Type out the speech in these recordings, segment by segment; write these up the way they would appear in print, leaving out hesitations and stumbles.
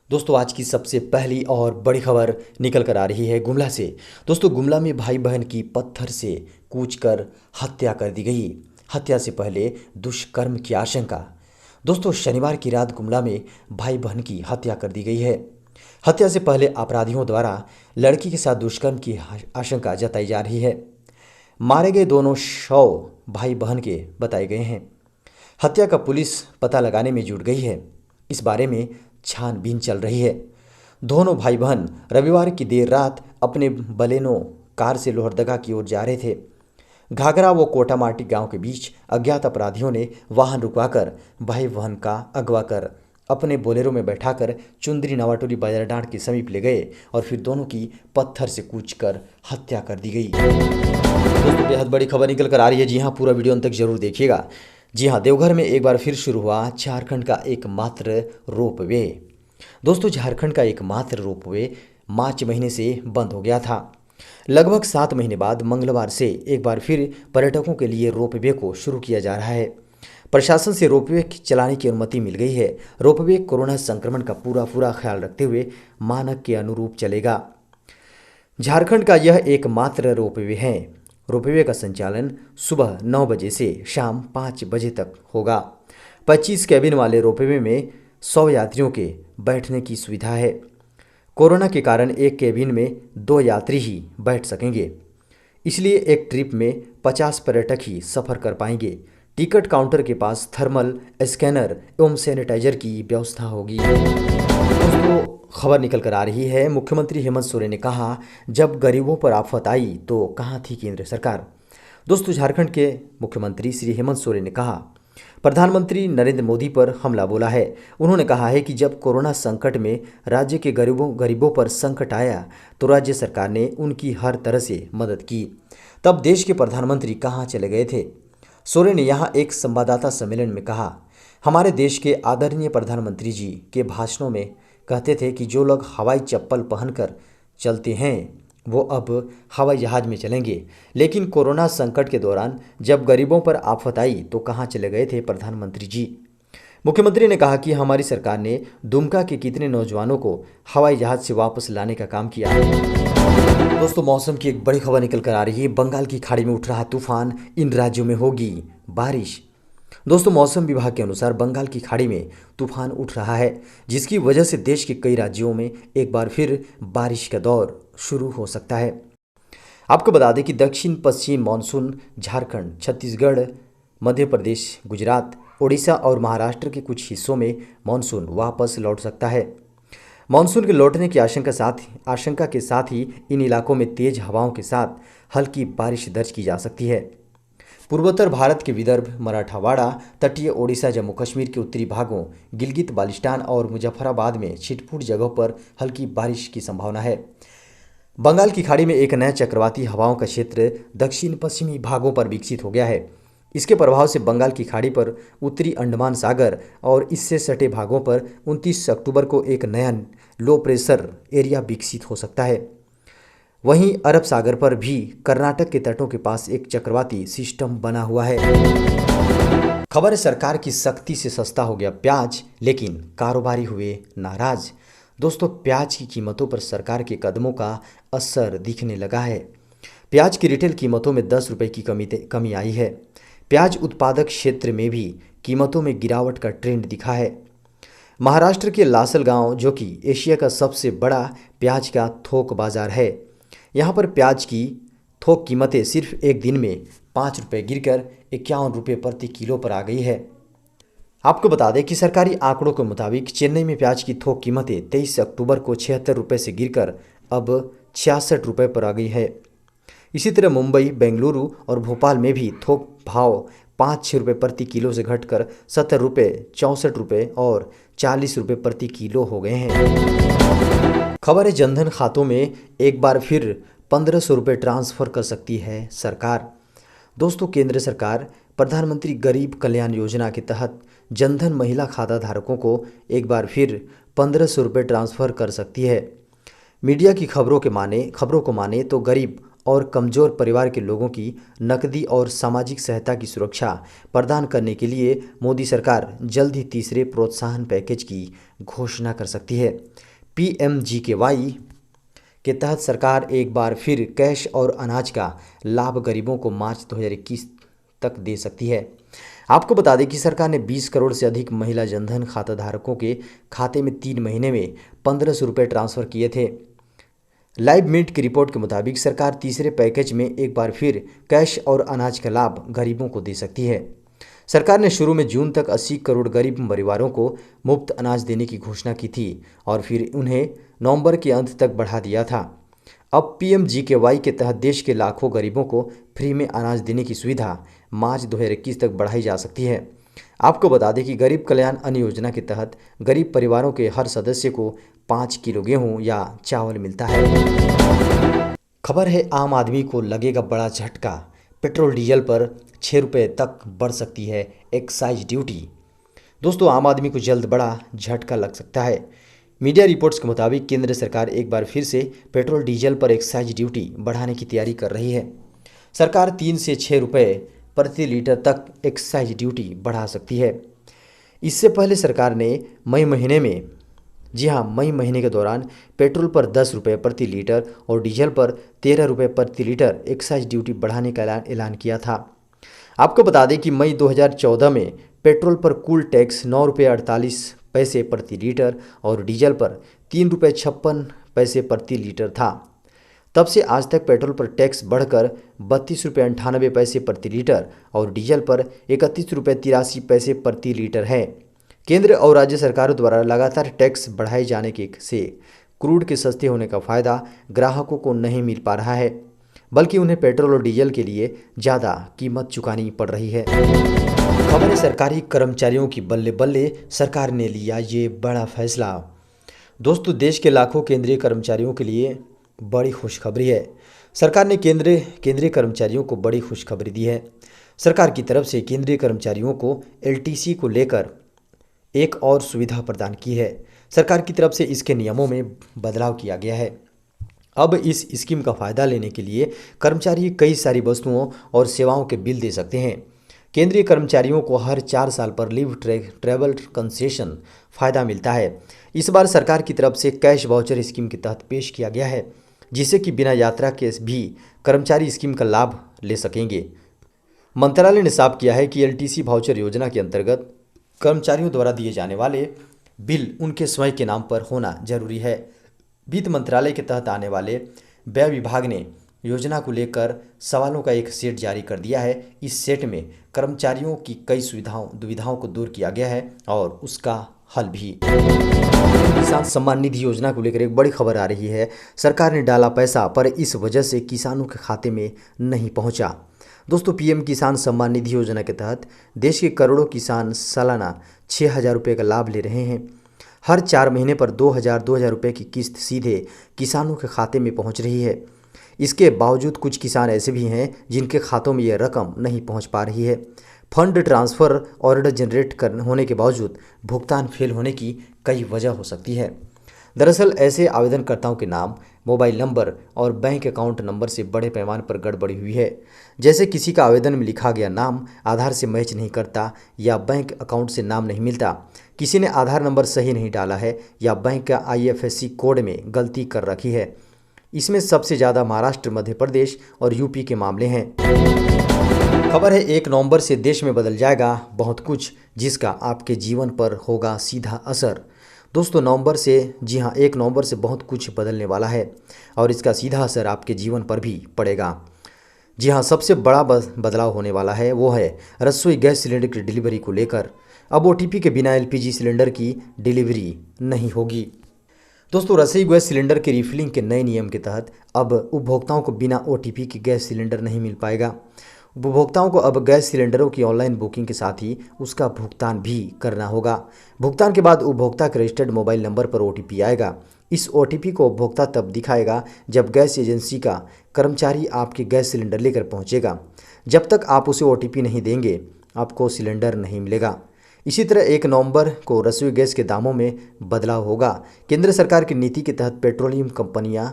दोस्तों आज की सबसे पहली और बड़ी खबर निकल कर आ रही है गुमला से। दोस्तों गुमला में भाई बहन की पत्थर से कूचकर हत्या कर दी गई। हत्या से पहले दुष्कर्म की आशंका। दोस्तों शनिवार की रात गुमला में भाई बहन की हत्या कर दी गई है। हत्या से पहले अपराधियों द्वारा लड़की के साथ दुष्कर्म की आशंका जताई जा रही है। मारे गए दोनों शव भाई बहन के बताए गए हैं। हत्या का पुलिस पता लगाने में जुट गई है। इस बारे में छानबीन चल रही है। दोनों भाई बहन रविवार की देर रात अपने बलेनो कार से लोहरदगा की ओर जा रहे थे। घाघरा व कोटामाटी गांव के बीच अज्ञात अपराधियों ने वाहन रुकवाकर भाई बहन का अगवा कर अपने बोलेरो में बैठाकर चुंदरी नवाटोली बाजार डांड के समीप ले गए और फिर दोनों की पत्थर से कूचकर हत्या कर दी गई। दोस्तों बेहद बड़ी खबर निकल कर आ रही है। जी हाँ, पूरा वीडियो अंत तक जरूर देखिएगा। जी हाँ, देवघर में एक बार फिर शुरू हुआ झारखंड का एकमात्र रोपवे। दोस्तों झारखंड का एकमात्र रोपवे मार्च महीने से बंद हो गया था। लगभग 7 महीने बाद मंगलवार से एक बार फिर पर्यटकों के लिए रोपवे को शुरू किया जा रहा है। प्रशासन से रोपवे चलाने की अनुमति मिल गई है। रोपवे कोरोना संक्रमण का पूरा ख्याल रखते हुए मानक के अनुरूप चलेगा। झारखंड का यह एकमात्र रोपवे है। रोपवे का संचालन सुबह 9 बजे से शाम 5 बजे तक होगा। 25 कैबिन वाले रोपवे में 100 यात्रियों के बैठने की सुविधा है। कोरोना के कारण एक कैबिन में 2 यात्री ही बैठ सकेंगे, इसलिए एक ट्रिप में 50 पर्यटक ही सफ़र कर पाएंगे। टिकट काउंटर के पास थर्मल स्कैनर एवं सैनिटाइजर की व्यवस्था होगी। दोस्तों खबर निकल कर आ रही है। मुख्यमंत्री हेमंत सोरेन ने कहा, जब गरीबों पर आफत आई तो कहाँ थी केंद्र सरकार। दोस्तों झारखंड के मुख्यमंत्री श्री हेमंत सोरेन ने कहा, प्रधानमंत्री नरेंद्र मोदी पर हमला बोला है। उन्होंने कहा है कि जब कोरोना संकट में राज्य के गरीबों पर संकट आया तो राज्य सरकार ने उनकी हर तरह से मदद की। तब देश के प्रधानमंत्री कहाँ चले गए थे। सोरेन ने यहाँ एक संवाददाता सम्मेलन में कहा, हमारे देश के आदरणीय प्रधानमंत्री जी के भाषणों में कहते थे कि जो लोग हवाई चप्पल पहनकर चलते हैं वो अब हवाई जहाज में चलेंगे। लेकिन कोरोना संकट के दौरान जब गरीबों पर आफत आई तो कहाँ चले गए थे प्रधानमंत्री जी। मुख्यमंत्री ने कहा कि हमारी सरकार ने दुमका के कितने नौजवानों को हवाई जहाज से वापस लाने का काम किया है। दोस्तों मौसम की एक बड़ी खबर निकल कर आ रही है। बंगाल की खाड़ी में उठ रहा तूफान, इन राज्यों में होगी बारिश। दोस्तों मौसम विभाग के अनुसार बंगाल की खाड़ी में तूफान उठ रहा है, जिसकी वजह से देश के कई राज्यों में एक बार फिर बारिश का दौर शुरू हो सकता है। आपको बता दें कि दक्षिण पश्चिम मानसून झारखंड, छत्तीसगढ़, मध्य प्रदेश, गुजरात, ओडिशा और महाराष्ट्र के कुछ हिस्सों में मानसून वापस लौट सकता है। मानसून के लौटने की आशंका के साथ ही इन इलाकों में तेज हवाओं के साथ हल्की बारिश दर्ज की जा सकती है। पूर्वोत्तर भारत के विदर्भ, मराठवाड़ा, तटीय ओडिशा, जम्मू कश्मीर के उत्तरी भागों, गिलगित बाल्टिस्तान और मुजफ्फराबाद में छिटपुट जगहों पर हल्की बारिश की संभावना है। बंगाल की खाड़ी में एक नया चक्रवाती हवाओं का क्षेत्र दक्षिण पश्चिमी भागों पर विकसित हो गया है। इसके प्रभाव से बंगाल की खाड़ी पर उत्तरी अंडमान सागर और इससे सटे भागों पर 29 अक्टूबर को एक नया लो प्रेशर एरिया विकसित हो सकता है। वहीं अरब सागर पर भी कर्नाटक के तटों के पास एक चक्रवाती सिस्टम बना हुआ है। खबर है, सरकार की सख्ती से सस्ता हो गया प्याज, लेकिन कारोबारी हुए नाराज। दोस्तों प्याज की कीमतों पर सरकार के कदमों का असर दिखने लगा है। प्याज की रिटेल कीमतों में 10 रुपये की कमी आई है। प्याज उत्पादक क्षेत्र में भी कीमतों में गिरावट का ट्रेंड दिखा है। महाराष्ट्र के लासलगांव, जो कि एशिया का सबसे बड़ा प्याज का थोक बाजार है, यहाँ पर प्याज की थोक कीमतें सिर्फ एक दिन में 5 रुपये गिरकर 51 रुपये प्रति किलो पर आ गई है। आपको बता दें कि सरकारी आंकड़ों के मुताबिक चेन्नई में प्याज की थोक कीमतें 23 अक्टूबर को 76 रुपये से गिरकर अब 66 रुपये पर आ गई है। इसी तरह मुंबई, बेंगलुरु और भोपाल में भी थोक भाव 5-6 रुपये प्रति किलो से घटकर 70 रुपये, 64 रुपये और 40 रुपये प्रति किलो हो गए हैं। खबर है, जनधन खातों में एक बार फिर 1500 रुपये ट्रांसफ़र कर सकती है सरकार। दोस्तों केंद्र सरकार प्रधानमंत्री गरीब कल्याण योजना के तहत जनधन महिला खाता धारकों को एक बार फिर 1500 रुपये ट्रांसफ़र कर सकती है। मीडिया की खबरों को माने तो गरीब और कमज़ोर परिवार के लोगों की नकदी और सामाजिक सहायता की सुरक्षा प्रदान करने के लिए मोदी सरकार जल्द ही तीसरे प्रोत्साहन पैकेज की घोषणा कर सकती है। पीएमजीकेवाई के तहत सरकार एक बार फिर कैश और अनाज का लाभ गरीबों को मार्च 2021 तक दे सकती है। आपको बता दें कि सरकार ने 20 करोड़ से अधिक महिला जनधन खाता धारकों के खाते में 3 महीने में 1500 रुपये ट्रांसफ़र किए थे। लाइव मिनट की रिपोर्ट के मुताबिक सरकार तीसरे पैकेज में एक बार फिर कैश और अनाज का लाभ गरीबों को दे सकती है। सरकार ने शुरू में जून तक 80 करोड़ गरीब परिवारों को मुफ्त अनाज देने की घोषणा की थी और फिर उन्हें नवंबर के अंत तक बढ़ा दिया था। अब पीएमजीकेवाई के तहत देश के लाखों गरीबों को फ्री में अनाज देने की सुविधा मार्च 2021 तक बढ़ाई जा सकती है। आपको बता दें कि गरीब कल्याण अन्न योजना के तहत गरीब परिवारों के हर सदस्य को 5 किलो गेहूं या चावल मिलता है। खबर है आम आदमी को लगेगा बड़ा झटका, पेट्रोल डीजल पर 6 रुपये तक बढ़ सकती है एक्साइज ड्यूटी। दोस्तों, आम आदमी को जल्द बड़ा झटका लग सकता है। मीडिया रिपोर्ट्स के मुताबिक केंद्र सरकार एक बार फिर से पेट्रोल डीजल पर एक्साइज ड्यूटी बढ़ाने की तैयारी कर रही है। सरकार 3 से 6 रुपये प्रति लीटर तक एक्साइज ड्यूटी बढ़ा सकती है। इससे पहले सरकार ने मई महीने के दौरान पेट्रोल पर 10 रुपये प्रति लीटर और डीजल पर 13 रुपये प्रति लीटर एक्साइज ड्यूटी बढ़ाने का ऐलान किया था। आपको बता दें कि मई 2014 में पेट्रोल पर कुल टैक्स 9 रुपये 48 पैसे प्रति लीटर और डीजल पर 3 रुपये 56 पैसे प्रति लीटर था। तब से आज तक पेट्रोल पर टैक्स बढ़कर 32 रुपये 98 पैसे प्रति लीटर और डीजल पर 31 रुपये 83 पैसे प्रति लीटर है। केंद्र और राज्य सरकारों द्वारा लगातार टैक्स बढ़ाए जाने से क्रूड के सस्ते होने का फ़ायदा ग्राहकों को नहीं मिल पा रहा है, बल्कि उन्हें पेट्रोल और डीजल के लिए ज़्यादा कीमत चुकानी पड़ रही है। खबर है सरकारी कर्मचारियों की बल्ले बल्ले, सरकार ने लिया ये बड़ा फैसला। दोस्तों, देश के लाखों केंद्रीय कर्मचारियों के लिए बड़ी खुशखबरी है। सरकार ने केंद्रीय कर्मचारियों को बड़ी खुशखबरी दी है। सरकार की तरफ से केंद्रीय कर्मचारियों को एलटीसी को लेकर एक और सुविधा प्रदान की है। सरकार की तरफ से इसके नियमों में बदलाव किया गया है। अब इस स्कीम का फ़ायदा लेने के लिए कर्मचारी कई सारी वस्तुओं और सेवाओं के बिल दे सकते हैं। केंद्रीय कर्मचारियों को हर 4 साल पर लीव ट्रैवल कंसेशन फ़ायदा मिलता है। इस बार सरकार की तरफ से कैश वाउचर स्कीम के तहत पेश किया गया है, जिससे कि बिना यात्रा के भी कर्मचारी स्कीम का लाभ ले सकेंगे। मंत्रालय ने साफ किया है कि एलटीसी वाउचर योजना के अंतर्गत कर्मचारियों द्वारा दिए जाने वाले बिल उनके स्वयं के नाम पर होना जरूरी है। वित्त मंत्रालय के तहत आने वाले व्यय विभाग ने योजना को लेकर सवालों का एक सेट जारी कर दिया है। इस सेट में कर्मचारियों की कई दुविधाओं को दूर किया गया है और उसका हल भी। किसान सम्मान निधि योजना को लेकर एक बड़ी खबर आ रही है। सरकार ने डाला पैसा, पर इस वजह से किसानों के खाते में नहीं पहुंचा। दोस्तों, पीएम किसान सम्मान निधि योजना के तहत देश के करोड़ों किसान सालाना 6,000 रुपये का लाभ ले रहे हैं। हर 4 महीने पर 2,000 रुपये की किस्त सीधे किसानों के खाते में पहुंच रही है। इसके बावजूद कुछ किसान ऐसे भी हैं जिनके खातों में यह रकम नहीं पहुंच पा रही है। फंड ट्रांसफ़र ऑर्डर जनरेट होने के बावजूद भुगतान फेल होने की कई वजह हो सकती है। दरअसल ऐसे आवेदनकर्ताओं के नाम, मोबाइल नंबर और बैंक अकाउंट नंबर से बड़े पैमाने पर गड़बड़ी हुई है। जैसे किसी का आवेदन में लिखा गया नाम आधार से मैच नहीं करता या बैंक अकाउंट से नाम नहीं मिलता, किसी ने आधार नंबर सही नहीं डाला है या बैंक का IFSC कोड में गलती कर रखी है। इसमें सबसे ज़्यादा महाराष्ट्र, मध्य प्रदेश और यूपी के मामले हैं। खबर है 1 नवंबर से देश में बदल जाएगा बहुत कुछ, जिसका आपके जीवन पर होगा सीधा असर। दोस्तों, 1 नवंबर से बहुत कुछ बदलने वाला है और इसका सीधा असर आपके जीवन पर भी पड़ेगा। जी हाँ, सबसे बड़ा बदलाव होने वाला है वो है रसोई गैस सिलेंडर की डिलीवरी को लेकर। अब OTP के बिना LPG सिलेंडर की डिलीवरी नहीं होगी। दोस्तों, रसोई गैस सिलेंडर के रिफिलिंग के नए नियम के तहत अब उपभोक्ताओं को बिना OTP की गैस सिलेंडर नहीं मिल पाएगा। उपभोक्ताओं को अब गैस सिलेंडरों की ऑनलाइन बुकिंग के साथ ही उसका भुगतान भी करना होगा। भुगतान के बाद उपभोक्ता के रजिस्टर्ड मोबाइल नंबर पर OTP आएगा। इस OTP को उपभोक्ता तब दिखाएगा जब गैस एजेंसी का कर्मचारी आपके गैस सिलेंडर लेकर पहुंचेगा। जब तक आप उसे OTP नहीं देंगे, आपको सिलेंडर नहीं मिलेगा। इसी तरह 1 नवंबर को रसोई गैस के दामों में बदलाव होगा। केंद्र सरकार की नीति के तहत पेट्रोलियम कंपनियां,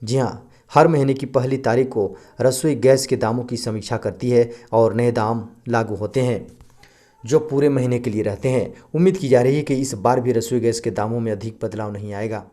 जी हाँ, हर महीने की पहली तारीख को रसोई गैस के दामों की समीक्षा करती है और नए दाम लागू होते हैं जो पूरे महीने के लिए रहते हैं। उम्मीद की जा रही है कि इस बार भी रसोई गैस के दामों में अधिक बदलाव नहीं आएगा।